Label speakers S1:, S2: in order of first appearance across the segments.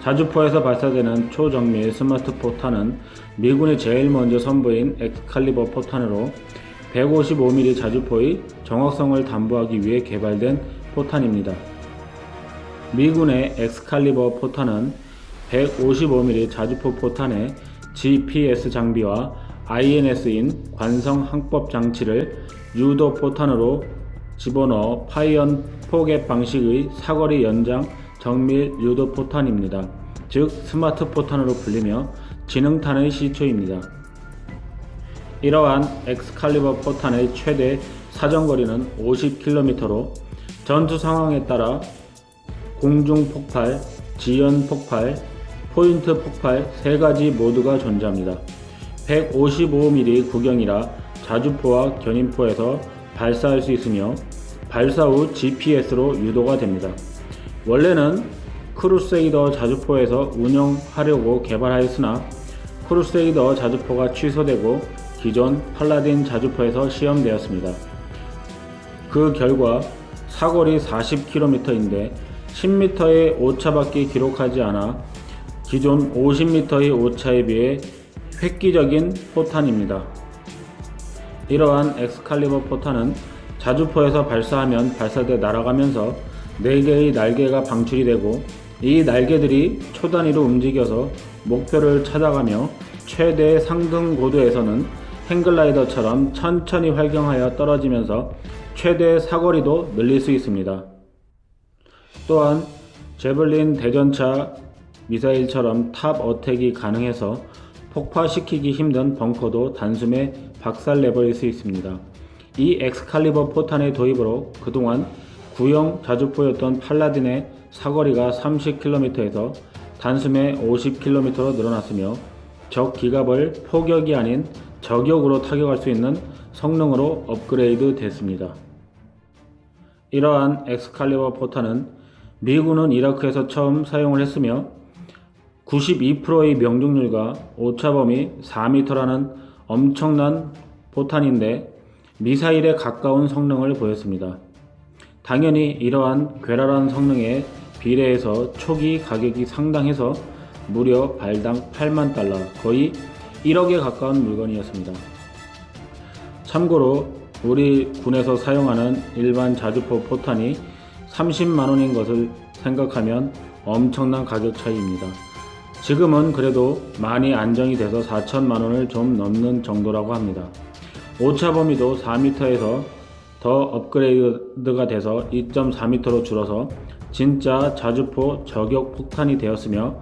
S1: 자주포에서 발사되는 초정밀 스마트 포탄은 미군이 제일 먼저 선보인 엑스칼리버 포탄으로 155mm 자주포의 정확성을 담보하기 위해 개발된 포탄입니다. 미군의 엑스칼리버 포탄은 155mm 자주포 포탄에 GPS 장비와 INS인 관성 항법 장치를 유도 포탄으로 집어넣어 파이언 포겟 방식의 사거리 연장 정밀 유도 포탄입니다. 즉 스마트 포탄으로 불리며 지능탄의 시초입니다. 이러한 엑스칼리버 포탄의 최대 사정거리는 50km로 전투 상황에 따라 공중 폭발, 지연 폭발, 포인트 폭발 3가지 모두가 존재합니다. 155mm 구경이라 자주포와 견인포에서 발사할 수 있으며 발사 후 GPS로 유도가 됩니다. 원래는 크루세이더 자주포에서 운영하려고 개발하였으나 크루세이더 자주포가 취소되고 기존 팔라딘 자주포에서 시험되었습니다. 그 결과 사거리 40km인데 10m의 오차밖에 기록하지 않아 기존 50m의 오차에 비해 획기적인 포탄입니다. 이러한 엑스칼리버 포탄은 자주포에서 발사하면 발사대 날아가면서 4개의 날개가 방출이 되고 이 날개들이 초단위로 움직여서 목표를 찾아가며 최대 상등 고도에서는 행글라이더처럼 천천히 활경하여 떨어지면서 최대 사거리도 늘릴 수 있습니다. 또한 제블린 대전차 미사일처럼 탑 어택이 가능해서 폭파시키기 힘든 벙커도 단숨에 박살내버릴 수 있습니다. 이 엑스칼리버 포탄의 도입으로 그동안 구형 자주포였던 팔라딘의 사거리가 30km에서 단숨에 50km로 늘어났으며 적 기갑을 포격이 아닌 저격으로 타격할 수 있는 성능으로 업그레이드 됐습니다. 이러한 엑스칼리버 포탄은 미군은 이라크에서 처음 사용을 했으며 92%의 명중률과 오차범위 4m라는 엄청난 포탄인데 미사일에 가까운 성능을 보였습니다. 당연히 이러한 괴랄한 성능에 비례해서 초기 가격이 상당해서 무려 발당 8만 달러, 거의 1억에 가까운 물건이었습니다. 참고로 우리 군에서 사용하는 일반 자주포 포탄이 30만원인 것을 생각하면 엄청난 가격 차이입니다. 지금은 그래도 많이 안정이 돼서 4천만원을 좀 넘는 정도라고 합니다. 오차 범위도 4m에서 더 업그레이드가 돼서 2.4m로 줄어서 진짜 자주포 저격 폭탄이 되었으며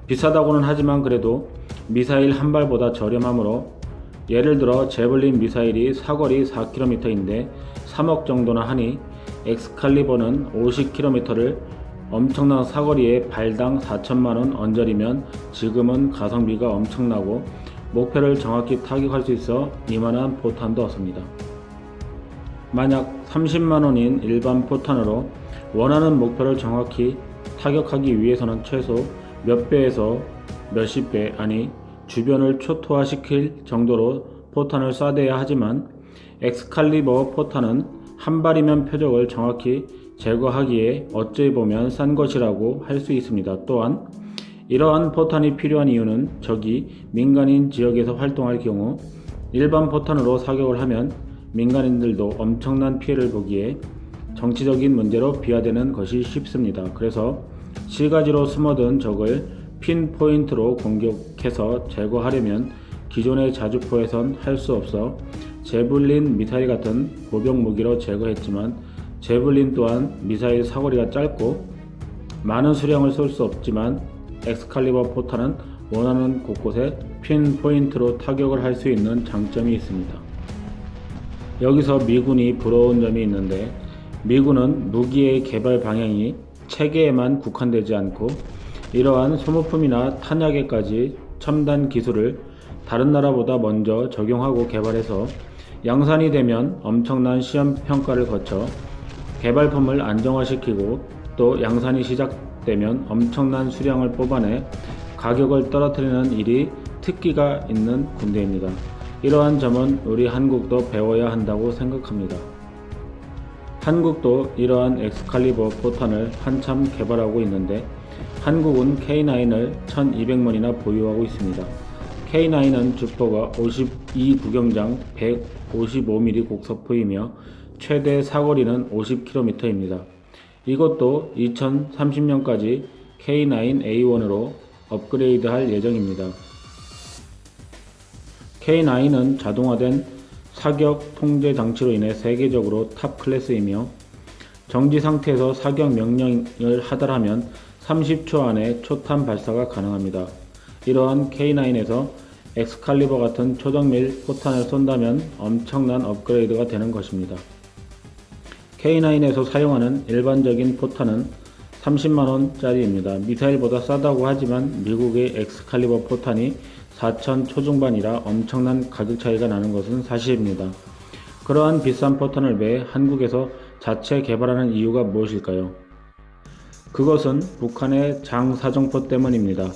S1: 비싸다고는 하지만 그래도 미사일 한 발보다 저렴하므로 예를 들어 제블린 미사일이 사거리 4km인데 3억 정도나 하니 엑스칼리버는 50km를 엄청난 사거리에 발당 4천만원 언저리면 지금은 가성비가 엄청나고 목표를 정확히 타격할 수 있어 이만한 포탄도 없습니다. 만약 30만원인 일반 포탄으로 원하는 목표를 정확히 타격하기 위해서는 최소 몇 배에서 몇십 배, 아니 주변을 초토화시킬 정도로 포탄을 쏴대야 하지만 엑스칼리버 포탄은 한 발이면 표적을 정확히 제거하기에 어찌 보면 싼 것이라고 할 수 있습니다. 또한 이러한 포탄이 필요한 이유는 적이 민간인 지역에서 활동할 경우 일반 포탄으로 사격을 하면 민간인들도 엄청난 피해를 보기에 정치적인 문제로 비화되는 것이 쉽습니다. 그래서 실가지로 숨어든 적을 핀포인트로 공격해서 제거하려면 기존의 자주포에선 할 수 없어 제블린 미사일 같은 보병 무기로 제거했지만 제블린 또한 미사일 사거리가 짧고 많은 수량을 쏠 수 없지만 엑스칼리버 포탄은 원하는 곳곳에 핀포인트로 타격을 할 수 있는 장점이 있습니다. 여기서 미군이 부러운 점이 있는데 미군은 무기의 개발 방향이 체계에만 국한되지 않고 이러한 소모품이나 탄약에까지 첨단 기술을 다른 나라보다 먼저 적용하고 개발해서 양산이 되면 엄청난 시험 평가를 거쳐 개발품을 안정화시키고 또 양산이 시작되면 엄청난 수량을 뽑아내 가격을 떨어뜨리는 일이 특기가 있는 군대입니다. 이러한 점은 우리 한국도 배워야 한다고 생각합니다. 한국도 이러한 엑스칼리버 포탄을 한참 개발하고 있는데 한국은 K9을 1200門이나 보유하고 있습니다. K9은 주포가 52 구경장 155mm 곡서포이며 최대 사거리는 50km입니다. 이것도 2030년까지 K9A1으로 업그레이드할 예정입니다. K9은 자동화된 사격 통제 장치로 인해 세계적으로 탑 클래스이며 정지 상태에서 사격 명령을 하달하면 30초 안에 초탄 발사가 가능합니다. 이러한 K9에서 엑스칼리버 같은 초정밀 포탄을 쏜다면 엄청난 업그레이드가 되는 것입니다. K9에서 사용하는 일반적인 포탄은 30만원짜리입니다. 미사일보다 싸다고 하지만 미국의 엑스칼리버 포탄이 4천 초중반이라 엄청난 가격 차이가 나는 것은 사실입니다. 그러한 비싼 포탄을 왜 한국에서 자체 개발하는 이유가 무엇일까요? 그것은 북한의 장사정포 때문입니다.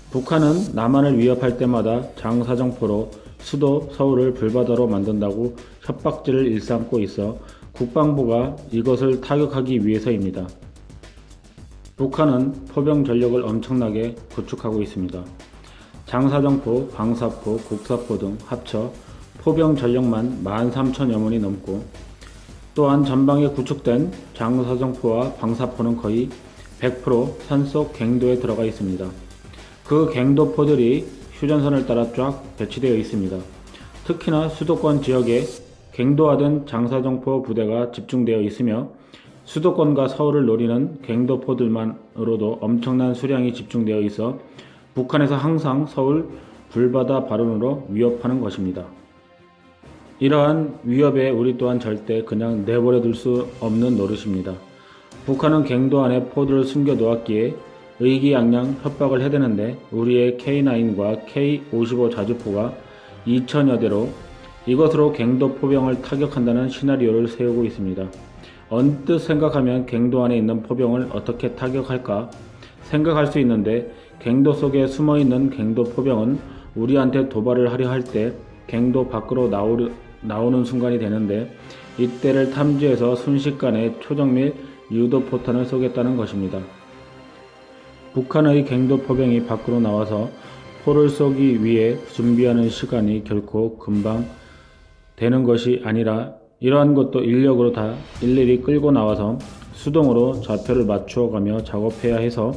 S1: 북한은 남한을 위협할 때마다 장사정포로 수도 서울을 불바다로 만든다고 협박질을 일삼고 있어 국방부가 이것을 타격하기 위해서입니다. 북한은 포병 전력을 엄청나게 구축하고 있습니다. 장사정포, 방사포, 곡사포 등 합쳐 포병 전력만 13,000여문이 넘고 또한 전방에 구축된 장사정포와 방사포는 거의 100% 산속 갱도에 들어가 있습니다. 그 갱도포들이 휴전선을 따라 쫙 배치되어 있습니다. 특히나 수도권 지역에 갱도화된 장사정포 부대가 집중되어 있으며 수도권과 서울을 노리는 갱도포들만으로도 엄청난 수량이 집중되어 있어 북한에서 항상 서울 불바다 발언으로 위협하는 것입니다. 이러한 위협에 우리 또한 절대 그냥 내버려 둘 수 없는 노릇입니다. 북한은 갱도 안에 포들을 숨겨 놓았기에 의기양양 협박을 해대는데 우리의 K9과 K55 자주포가 2000여 대로 이것으로 갱도 포병을 타격한다는 시나리오를 세우고 있습니다. 언뜻 생각하면 갱도 안에 있는 포병을 어떻게 타격할까 생각할 수 있는데 갱도 속에 숨어있는 갱도 포병은 우리한테 도발을 하려 할 때 갱도 밖으로 나오는 순간이 되는데 이때를 탐지해서 순식간에 초정밀 유도포탄을 쏘겠다는 것입니다. 북한의 갱도 포병이 밖으로 나와서 포를 쏘기 위해 준비하는 시간이 결코 금방 되는 것이 아니라 이러한 것도 인력으로 다 일일이 끌고 나와서 수동으로 좌표를 맞추어가며 작업해야 해서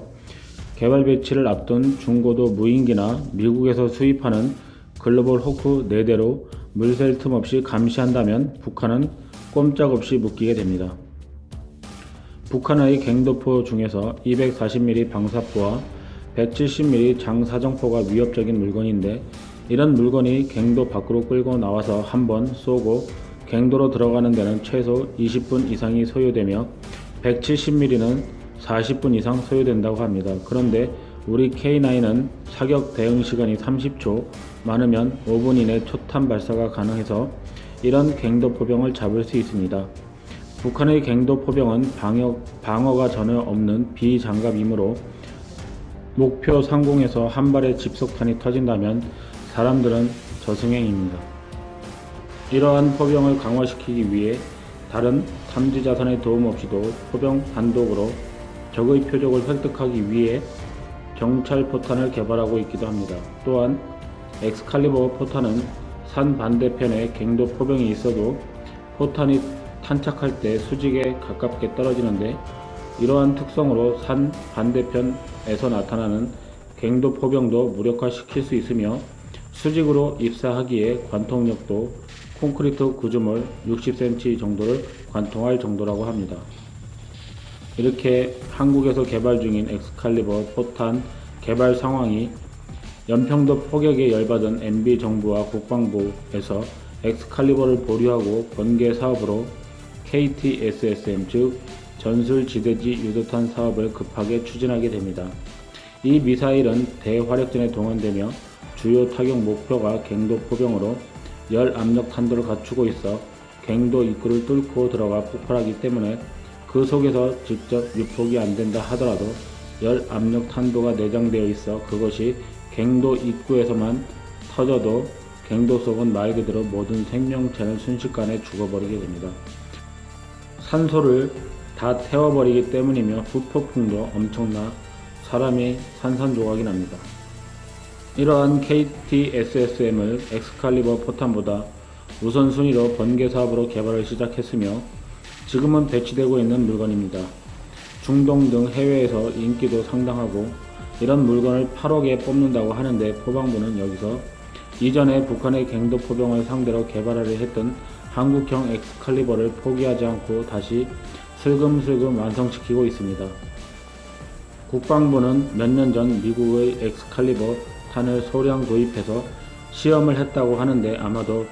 S1: 개발 배치를 앞둔 중고도 무인기나 미국에서 수입하는 글로벌 호크 4대로 물샐 틈 없이 감시한다면 북한은 꼼짝없이 묶이게 됩니다. 북한의 갱도포 중에서 240mm 방사포와 170mm 장사정포가 위협적인 물건인데 이런 물건이 갱도 밖으로 끌고 나와서 한번 쏘고 갱도로 들어가는 데는 최소 20분 이상이 소요되며 170mm는 40분 이상 소요된다고 합니다. 그런데 우리 K9은 사격 대응 시간이 30초, 많으면 5분 이내 초탄 발사가 가능해서 이런 갱도 포병을 잡을 수 있습니다. 북한의 갱도 포병은 방어가 전혀 없는 비장갑이므로 목표 상공에서 한 발의 집속탄이 터진다면 사람들은 저승행입니다. 이러한 포병을 강화시키기 위해 다른 탐지 자산의 도움 없이도 포병 단독으로 적의 표적을 획득하기 위해 정찰 포탄을 개발하고 있기도 합니다. 또한 엑스칼리버 포탄은 산 반대편에 갱도 포병이 있어도 포탄이 탄착할 때 수직에 가깝게 떨어지는데 이러한 특성으로 산 반대편에서 나타나는 갱도 포병도 무력화시킬 수 있으며 수직으로 입사하기에 관통력도 콘크리트 구조물 60cm 정도를 관통할 정도라고 합니다. 이렇게 한국에서 개발 중인 엑스칼리버 포탄 개발 상황이 연평도 포격에 열받은 MB 정부와 국방부에서 엑스칼리버를 보류하고 번개 사업으로 KTSSM 즉 전술지대지 유도탄 사업을 급하게 추진하게 됩니다. 이 미사일은 대화력전에 동원되며 주요 타격 목표가 갱도 포병으로 열 압력 탄도를 갖추고 있어 갱도 입구를 뚫고 들어가 폭발하기 때문에 그 속에서 직접 유폭이 안된다 하더라도 열 압력 탄도가 내장되어 있어 그것이 갱도 입구에서만 터져도 갱도 속은 말 그대로 모든 생명체는 순식간에 죽어버리게 됩니다. 산소를 다 태워버리기 때문이며 후폭풍도 엄청나 사람이 산산조각이 납니다. 이러한 KT-SSM을 엑스칼리버 포탄보다 우선순위로 번개 사업으로 개발을 시작했으며 지금은 배치되고 있는 물건입니다. 중동 등 해외에서 인기도 상당하고 이런 물건을 8억에 뽑는다고 하는데 포방부는 여기서 이전에 북한의 갱도 포병을 상대로 개발하려 했던 한국형 엑스칼리버를 포기하지 않고 다시 슬금슬금 완성시키고 있습니다. 국방부는 몇 년 전 미국의 엑스칼리버 탄을 소량 도입해서 시험을 했다고 하는데 아마도